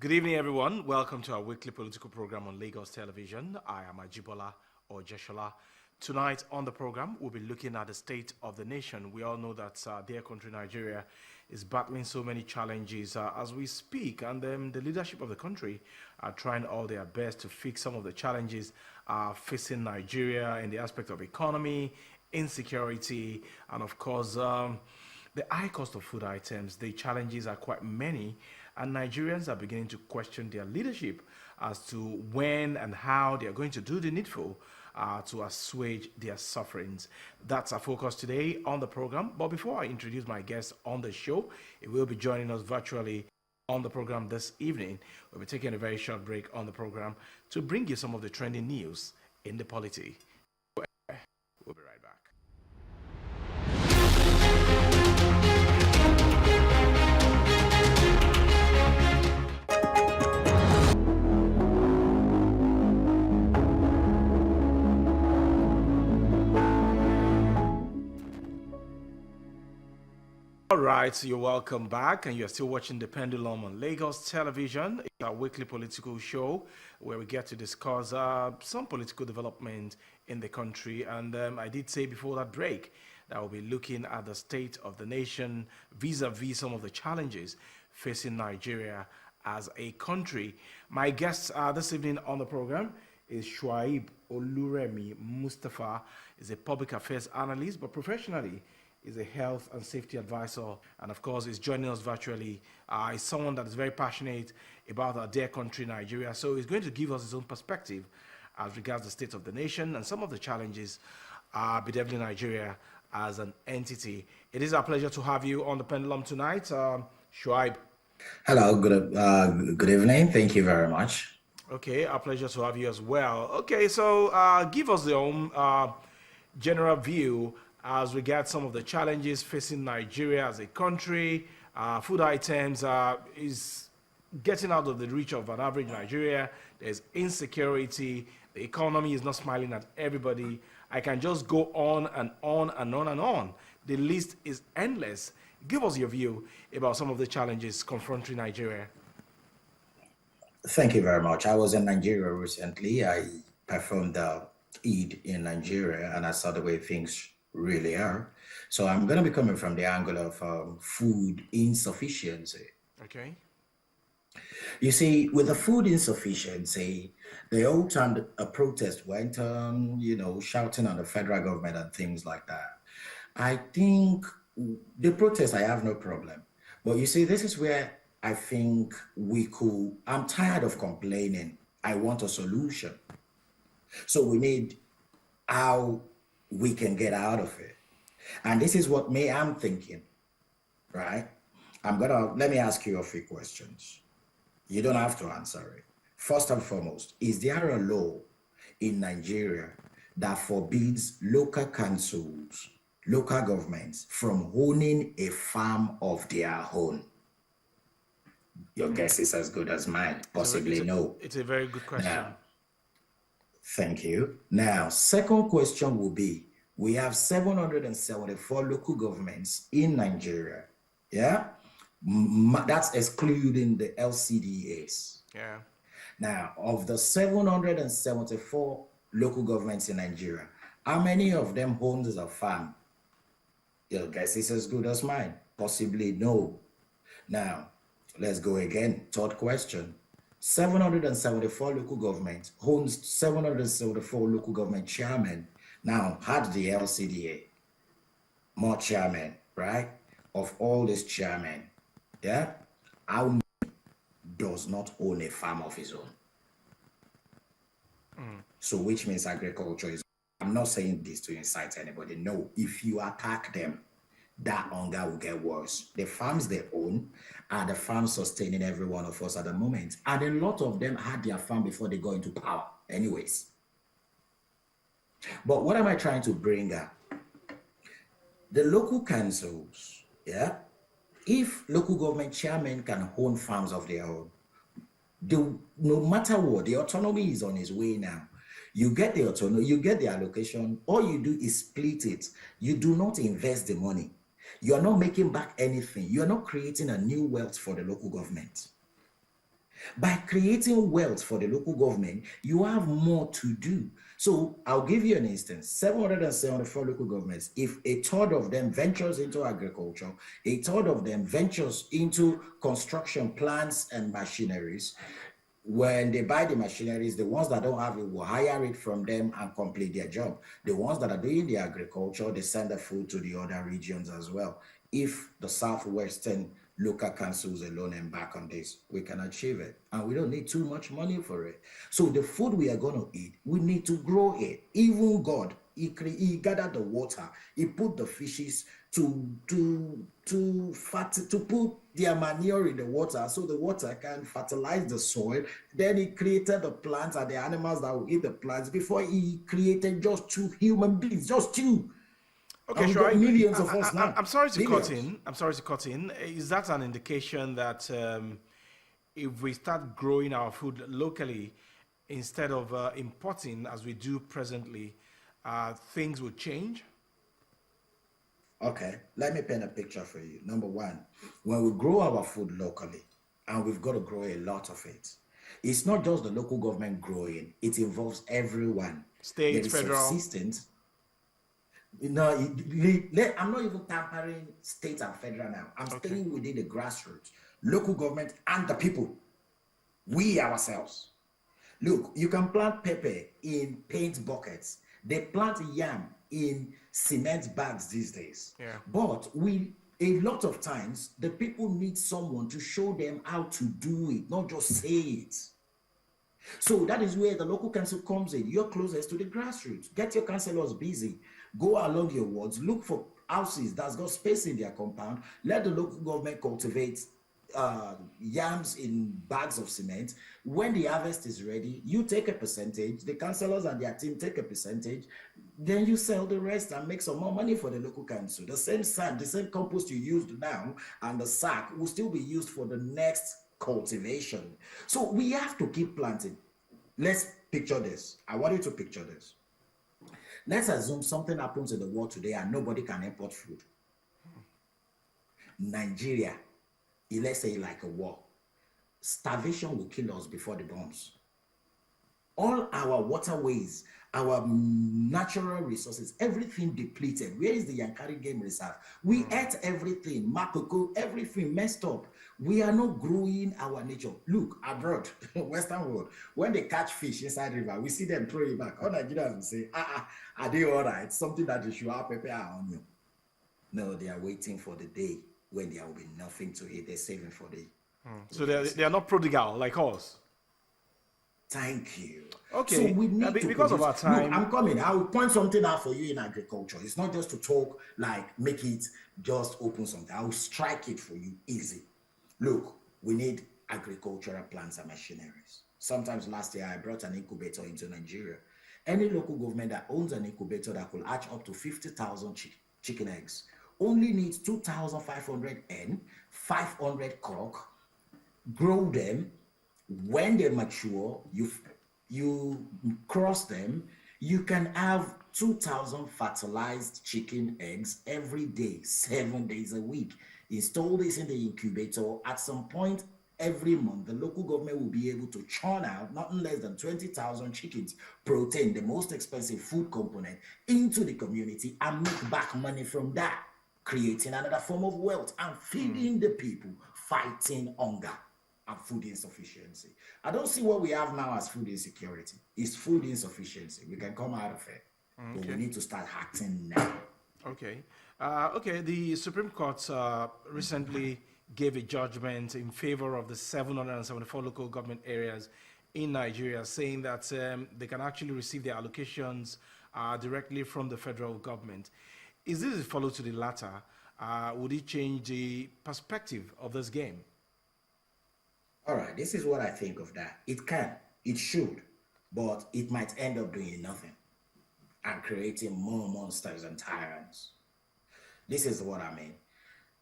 Good evening, everyone. Welcome to our weekly political program on Lagos Television. I am Ajibola or Jeshola. Tonight on the program, we'll be looking at the state of the nation. We all know that dear country Nigeria is battling so many challenges as we speak, and the leadership of the country are trying all their best to fix some of the challenges facing Nigeria in the aspect of economy, insecurity, and of course, the high cost of food items. The challenges are quite many, and Nigerians are beginning to question their leadership as to when and how they are going to do the needful to assuage their sufferings. That's our focus today on the program. But before I introduce my guest on the show, he will be joining us virtually on the program this evening. We'll be taking a very short break on the program to bring you some of the trending news in the polity. We'll be right back. All right, so you're welcome back, and you're still watching the Pendulum on Lagos Television. It's our weekly political show where we get to discuss some political development in the country. And I did say before that break that we'll be looking at the state of the nation vis-a-vis some of the challenges facing Nigeria as a country. My guest this evening on the program is Shuaeeb Oluremi-Mustafa. Is a public affairs analyst, but professionally is a health and safety advisor, and of course is joining us virtually. Is someone that is very passionate about our dear country Nigeria, so he's going to give us his own perspective as regards the state of the nation and some of the challenges bedeviling Nigeria as an entity. It is our pleasure to have you on the Pendulum tonight, Shuaib. Hello, good evening. Thank you very much. Okay, our pleasure to have you as well. Okay, so give us your own general view as regards some of the challenges facing Nigeria as a country. Food items is getting out of the reach of an average Nigeria. There's insecurity. The economy is not smiling at everybody. I can just go on and on and on and on. The list is endless. Give us your view about some of the challenges confronting Nigeria. Thank you very much. I was in Nigeria recently. I performed the Eid in Nigeria and I saw the way things really are. So I'm going to be coming from the angle of food insufficiency. Okay. You see, with the food insufficiency, the whole time a protest went on, shouting on the federal government and things like that. I think the protest, I have no problem. But you see, this is where I think I'm tired of complaining. I want a solution. So we need how we can get out of it. And this is what I'm thinking, right? Let me ask you a few questions. You don't have to answer it. First and foremost, is there a law in Nigeria that forbids local councils, local governments from owning a farm of their own? Your guess is as good as mine. Possibly no. It's a very good question. Now, thank you. Now, second question will be, we have 774 local governments in Nigeria. Yeah? That's excluding the LCDAs. Yeah. Now, of the 774 local governments in Nigeria, how many of them owns a farm? Your guess is as good as mine. Possibly no. Now, let's go again. Third question. 774 local governments owns 774 local government chairmen. Now, had the LCDA more chairmen, right? Of all these chairmen, yeah? How many does not own a farm of his own? So which means agriculture is, I'm not saying this to incite anybody. No, if you attack them, that hunger will get worse. The farms they own are the farms sustaining every one of us at the moment. And a lot of them had their farm before they got into power anyways. But what am I trying to bring up? The local councils, yeah? If local government chairmen can own farms of their own, no matter what, the autonomy is on its way now. You get the autonomy, you get the allocation, all you do is split it. You do not invest the money. You are not making back anything. You are not creating a new wealth for the local government. By creating wealth for the local government, you have more to do. So I'll give you an instance. 774 local governments, if a third of them ventures into agriculture, a third of them ventures into construction plants and machineries, when they buy the machineries, the ones that don't have it will hire it from them and complete their job. The ones that are doing the agriculture, they send the food to the other regions as well. If the Southwestern local councils alone embark on this, we can achieve it. And we don't need too much money for it. So the food we are going to eat, we need to grow it. Even God, he gathered the water, he put the fishes to put their manure in the water so the water can fertilize the soil. Then he created the plants and the animals that will eat the plants before he created just two human beings, just two. Okay, And we've got Shuaeeb, millions of us now. I'm sorry to cut Millions. in. I'm sorry to cut in. Is that an indication that if we start growing our food locally instead of importing as we do presently, things will change? Okay, let me paint a picture for you. Number one, when we grow our food locally, and we've got to grow a lot of it, it's not just the local government growing, it involves everyone. There State, is federal. subsistence. No, I'm not even tampering state and federal now. I'm Okay. staying within the grassroots, local government, and the people. We ourselves. Look, you can plant pepper in paint buckets. They plant yam in cement bags these days. Yeah. But a lot of times, the people need someone to show them how to do it, not just say it. So that is where the local council comes in. You're closest to the grassroots. Get your councillors busy. Go along your wards. Look for houses that's got space in their compound. Let the local government cultivate yams in bags of cement. When the harvest is ready, you take a percentage. The councillors and their team take a percentage. Then you sell the rest and make some more money for the local council. The same sand, the same compost you used now, and the sack will still be used for the next cultivation. So we have to keep planting. Let's picture this. I want you to picture this. Let's assume something happens in the world today and nobody can import food. Nigeria, let's say like a war. Starvation will kill us before the bombs. All our waterways, our natural resources, everything depleted. Where is the Yankari Game Reserve? We ate everything, Makoko, everything messed up. We are not growing our nature. Look, abroad, Western world, when they catch fish inside river, we see them throw it back. All Nigerians will say, are they all right? Something that they should have pepper on you. No, they are waiting for the day when there will be nothing to eat. They're saving for the. So they are not prodigal like us. Thank you. Okay. So we need to Because of produce. our time. Look, I'm coming. I will point something out for you in agriculture. It's not just to talk, like make it just open something. I will strike it for you easy. Look, we need agricultural plants and machineries. Sometimes last year I brought an incubator into Nigeria. Any local government that owns an incubator that could hatch up to 50,000 chicken eggs only needs 2,500 N, 500 cock, grow them. When they mature, you cross them, you can have 2,000 fertilized chicken eggs every day, 7 days a week. Install this in the incubator. At some point every month, the local government will be able to churn out nothing less than 20,000 chickens, protein, the most expensive food component, into the community and make back money from that, creating another form of wealth and feeding the people, fighting hunger and food insufficiency. I don't see what we have now as food insecurity. It's food insufficiency. We can come out of it, but we need to start acting now. Okay. Okay. The Supreme Court recently gave a judgment in favor of the 774 local government areas in Nigeria, saying that they can actually receive their allocations directly from the federal government. Is this a follow to the latter? Would it change the perspective of this game? All right, this is what I think of that. It can, it should, but it might end up doing nothing and creating more monsters and tyrants. This is what I mean.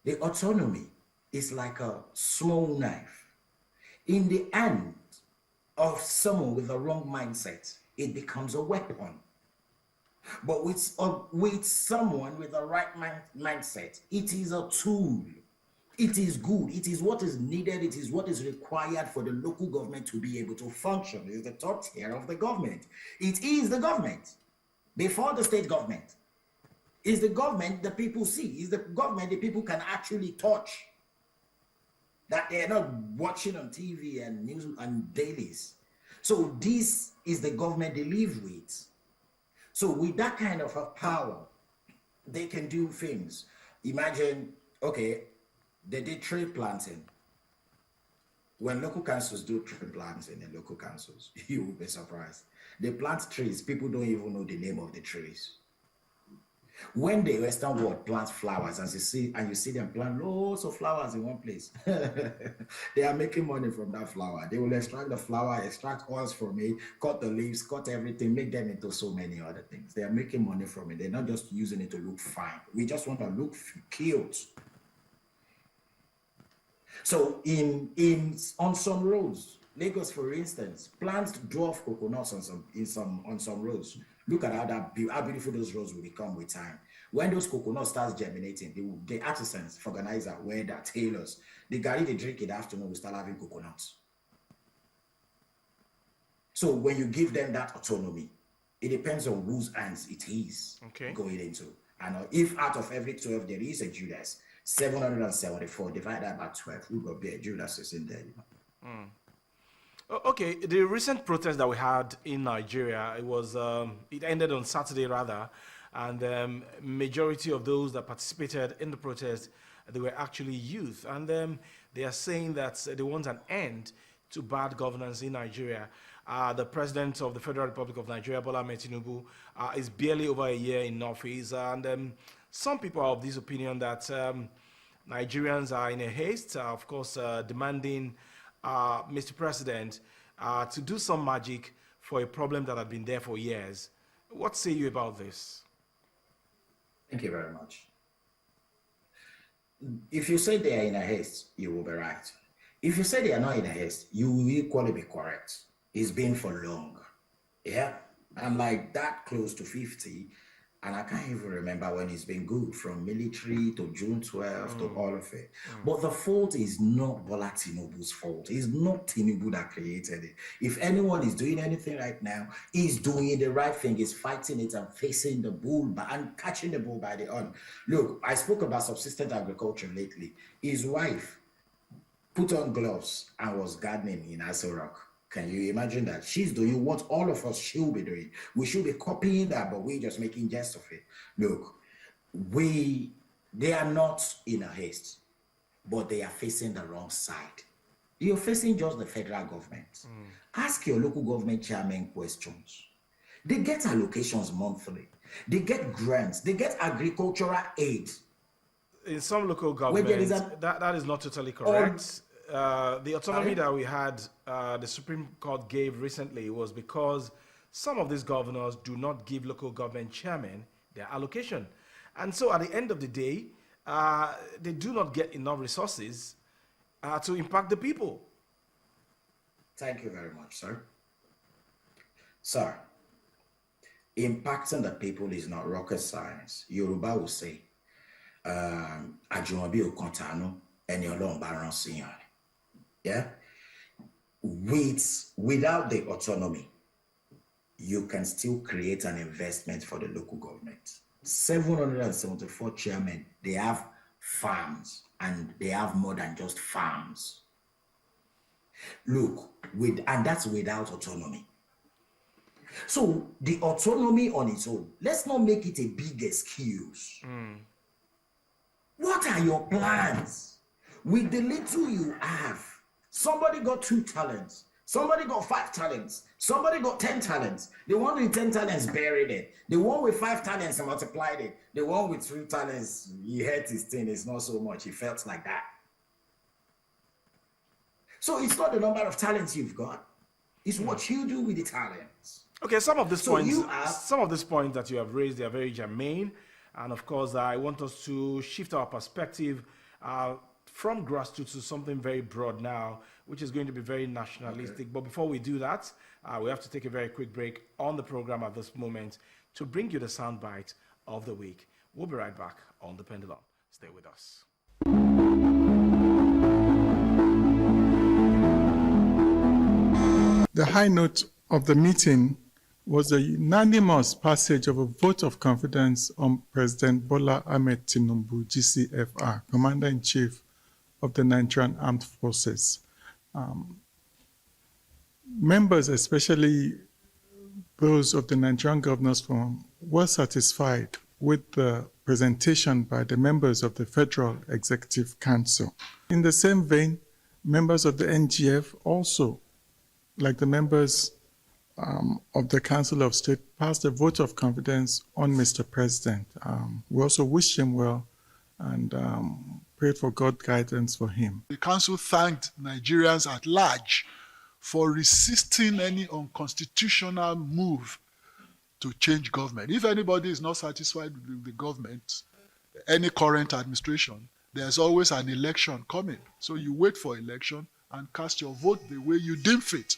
The autonomy is like a small knife. In the hand of someone with a wrong mindset, it becomes a weapon. But with someone with the right mindset, it is a tool. It is good. It is what is needed. It is what is required for the local government to be able to function. It is the top tier of the government. It is the government before the state government. Is the government the people see? Is the government the people can actually touch? That they're not watching on TV and news and dailies. So this is the government they live with. So with that kind of a power, they can do things. Imagine, okay, they did tree planting. When local councils do tree planting in local councils, you will be surprised. They plant trees, people don't even know the name of the trees. When the Western world plants flowers, and you see them plant loads of flowers in one place, they are making money from that flower. They will extract the flower, extract oils from it, cut the leaves, cut everything, make them into so many other things. They are making money from it. They're not just using it to look fine. We just want to look cute. So on some roads, Lagos, for instance, plants dwarf coconuts on some roads. Look at how beautiful those roads will become with time. When those coconuts start germinating, the artisans, organizer, wear tailors, the gari they drink in the afternoon will start having coconuts. So when you give them that autonomy, it depends on whose hands it is going into. And if out of every 12 there is a Judas, 774 divided by 12, who will be a Judas is in there. Okay, the recent protest that we had in Nigeria, it ended on Saturday rather, and majority of those that participated in the protest, they were actually youth, and they are saying that they want an end to bad governance in Nigeria. The president of the Federal Republic of Nigeria, Bola Ahmed Tinubu, is barely over a year in office, and some people are of this opinion that Nigerians are in a haste, of course, demanding Mr. President to do some magic for a problem that had been there for years. What say you about this? Thank you very much. If you say they are in a haste, you will be right. If you say they are not in a haste, you will equally be correct. It's been for long. Yeah? I'm like that close to 50, and I can't even remember when it's been good, from military to June 12th to all of it. But the fault is not Bola Tinubu's fault. It's not Tinubu that created it. If anyone is doing anything right now, he's doing the right thing. He's fighting it and facing the bull and catching the bull by the horn. Look, I spoke about subsistence agriculture lately. His wife put on gloves and was gardening in Aso Rock. Can you imagine that? She's doing what all of us should be doing. We should be copying that, but we're just making jest of it. Look, they are not in a haste, but they are facing the wrong side. You're facing just the federal government. Ask your local government chairman questions. They get allocations monthly. They get grants. They get agricultural aid. In some local governments, that is not totally correct. The autonomy that we had, the Supreme Court gave recently was because some of these governors do not give local government chairmen their allocation. And so at the end of the day, they do not get enough resources to impact the people. Thank you very much, sir. Sir, impacting the people is not rocket science. Yoruba will say, Ajumobi Okontanu, and your long balance. Yeah? Without the autonomy, you can still create an investment for the local government. 774 chairmen, they have farms, and they have more than just farms. Look, and that's without autonomy. So the autonomy on its own, let's not make it a big excuse. What are your plans? With the little you have, somebody got 2 talents, somebody got 5 talents, somebody got 10 talents. The one with 10 talents buried it. The one with 5 talents multiplied it. The one with 3 talents, he hurt his thing, it's not so much. He felt like that. So it's not the number of talents you've got. It's what you do with the talents. Okay, some of these points that you have raised, they are very germane. And of course, I want us to shift our perspective from grassroots to something very broad now, which is going to be very nationalistic. Okay. But before we do that, we have to take a very quick break on the program at this moment to bring you the soundbite of the week. We'll be right back on The Pendulum. Stay with us. The high note of the meeting was the unanimous passage of a vote of confidence on President Bola Ahmed Tinubu, GCFR, Commander-in-Chief of the Nigerian Armed Forces. Members, especially those of the Nigerian Governors Forum, were satisfied with the presentation by the members of the Federal Executive Council. In the same vein, members of the NGF also, like the members of the Council of State, passed a vote of confidence on Mr. President. We also wished him well and prayed for God's guidance for him. The Council thanked Nigerians at large for resisting any unconstitutional move to change government. If anybody is not satisfied with the government, any current administration, there's always an election coming. So you wait for election and cast your vote the way you deem fit.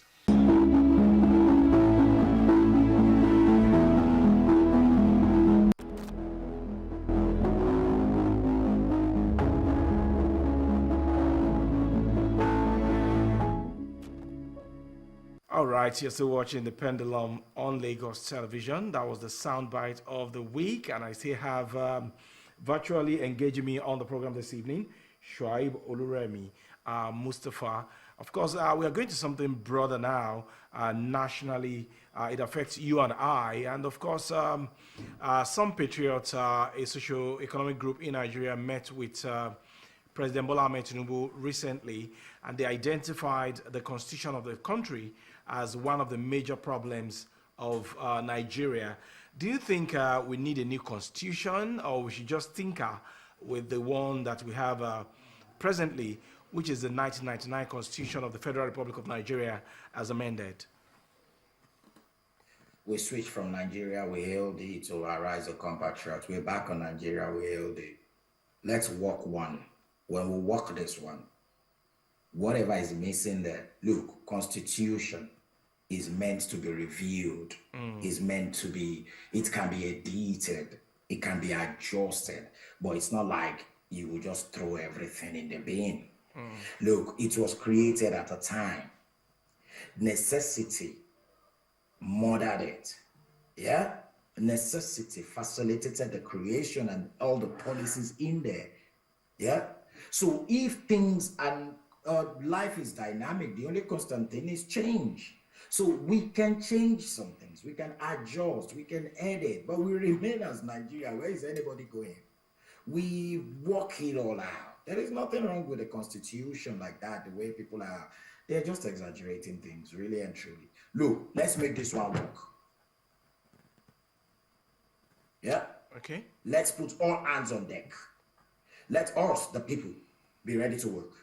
All right, you're still watching the Pendulum on Lagos television. That was the soundbite of the week, and I still have virtually engaging me on the program this evening, Shuaeeb, Oluremi-Mustafa. Of course, we are going to something broader now. Nationally, it affects you and I, and of course, some patriots, a socio-economic group in Nigeria, met with President Bola Ahmed Tinubu recently, and they identified the constitution of the country as one of the major problems of Nigeria. Do you think we need a new constitution, or we should just tinker with the one that we have presently, which is the 1999 Constitution of the Federal Republic of Nigeria as amended? We switched from Nigeria, we hailed it, to Arise, O compatriots. We're back on Nigeria, we hailed it. Let's walk one. When we walk this one, whatever is missing there, look, constitution is meant to be reviewed, is meant to be, it can be edited, it can be adjusted, but it's not like you will just throw everything in the bin. Look, it was created at a time. Necessity murdered it. Yeah? Necessity facilitated the creation and all the policies in there. Yeah? So if things and life is dynamic, the only constant thing is change. So we can change some things, we can adjust, we can edit, but we remain as Nigeria. Where is anybody going? We work it all out. There is nothing wrong with the constitution like that, the way people are. They're just exaggerating things, really and truly. Look, let's make this one work. Yeah? Okay. Let's put all hands on deck. Let us, the people, be ready to work.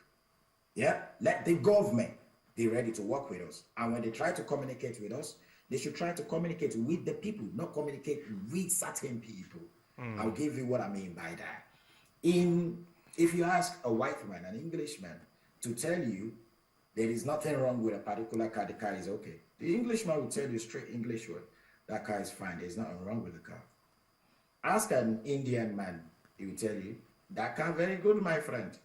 Yeah? Let the government be ready to work with us. And when they try to communicate with us, they should try to communicate with the people, not communicate with certain people. I'll give you what I mean by that. If you ask a white man, an Englishman, to tell you there is nothing wrong with a particular car, the car is okay, the Englishman will tell you straight English word, that car is fine, there's nothing wrong with the car. Ask an Indian man, he will tell you, that car very good, my friend.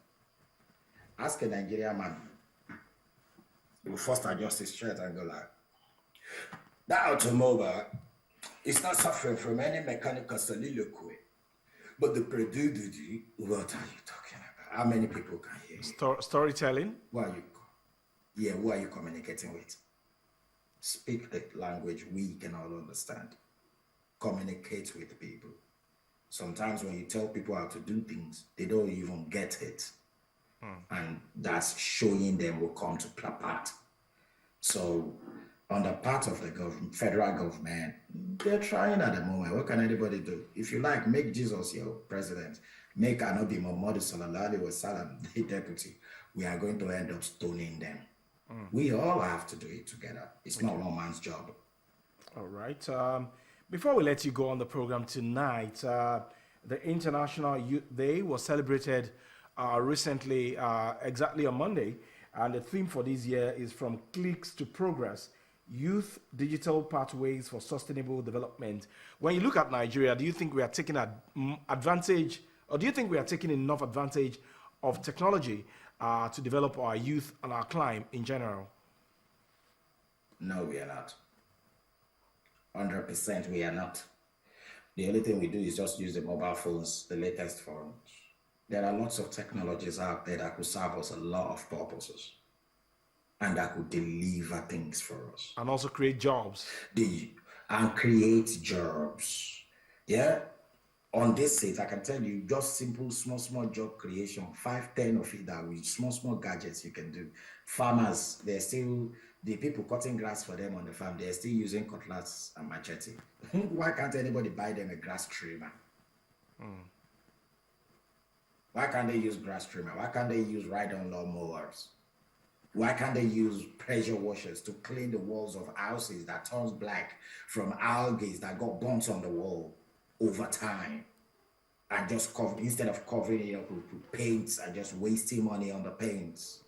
Ask a Nigerian man, he will first adjust his shirt and go like, that automobile is not suffering from any mechanical soliloquy, but the predude, what are you talking about? How many people can hear you? Storytelling? Who are you communicating with? Speak the language we can all understand. Communicate with people. Sometimes when you tell people how to do things, they don't even get it. And that's showing them will come to part. So on the part of the federal government, they're trying at the moment. What can anybody do? If you like, make Jesus your president. Make Anabi Muhammad Sallallahu Alaihi Wasallam the deputy. We are going to end up stoning them. We all have to do it together. It's not one man's job. All right. Before we let you go on the program tonight, the International Youth Day was celebrated recently, exactly on Monday. And the theme for this year is From Cliques to Progress, Youth Digital Pathways for Sustainable Development. When you look at Nigeria, do you think we are taking advantage, or do you think we are taking enough advantage of technology to develop our youth and our climb in general? No, we are not. 100% we are not. The only thing we do is just use the mobile phones, the latest phones. There are lots of technologies out there that could serve us a lot of purposes and that could deliver things for us. And also create jobs. And create jobs. Yeah? On this site, I can tell you just simple, small job creation, 5, 10 of it that with small gadgets you can do. Farmers, they're still, the people cutting grass for them on the farm, they're still using cutlass and machete. Why can't anybody buy them a grass trimmer? Why can't they use grass trimmer? Why can't they use ride-on lawn mowers? Why can't they use pressure washers to clean the walls of houses that turns black from algae that got burnt on the wall over time? And just cover, instead of covering it up with paints and just wasting money on the paints.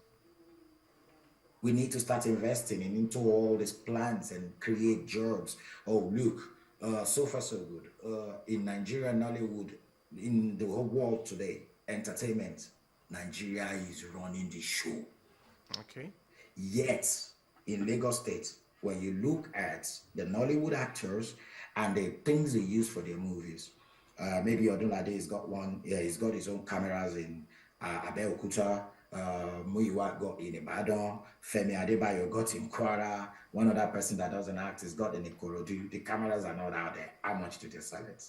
We need to start investing into all these plants and create jobs. Oh, look, so far so good. In Nigeria, Nollywood, in the whole world today, entertainment, Nigeria is running the show. Okay. Yet, in Lagos State, when you look at the Nollywood actors and the things they use for their movies, maybe Odunlade has got one, yeah, he's got his own cameras in Abeokuta, Muyiwa got in Ibadan, Femi Adebayo got in Kwara, one other person that doesn't act is got in Ikorodu. The cameras are not out there. How much do they sell it?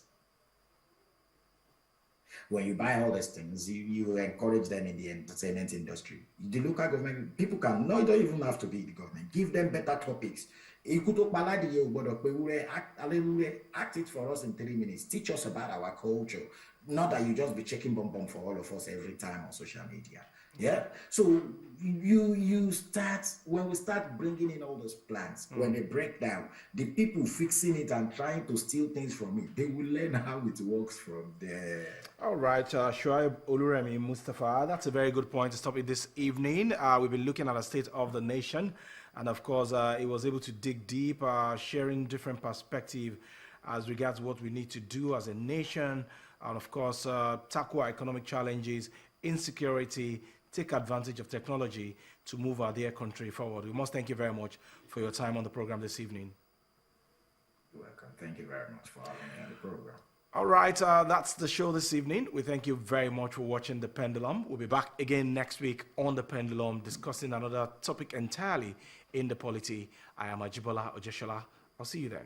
When you buy all these things, you encourage them in the entertainment industry. The local government, people can, no, you don't even have to be the government. Give them better topics. Act it for us in 3 minutes. Teach us about our culture. Not that you just be checking bomb for all of us every time on social media. Yeah. So you start, when we start bringing in all those plans, when they break down, the people fixing it and trying to steal things from it, they will learn how it works from there. All right, Shuaeeb, Oluremi-Mustafa, that's a very good point to stop it this evening. We've been looking at the state of the nation, and of course, it was able to dig deep, sharing different perspective as regards what we need to do as a nation, and of course, tackle our economic challenges, insecurity, take advantage of technology to move our dear country forward. We must thank you very much for your time on the program this evening. You're welcome. Thank you very much for having me on the program. All right, that's the show this evening. We thank you very much for watching The Pendulum. We'll be back again next week on The Pendulum discussing another topic entirely in the polity. I am Ajibola Ojeshola. I'll see you then.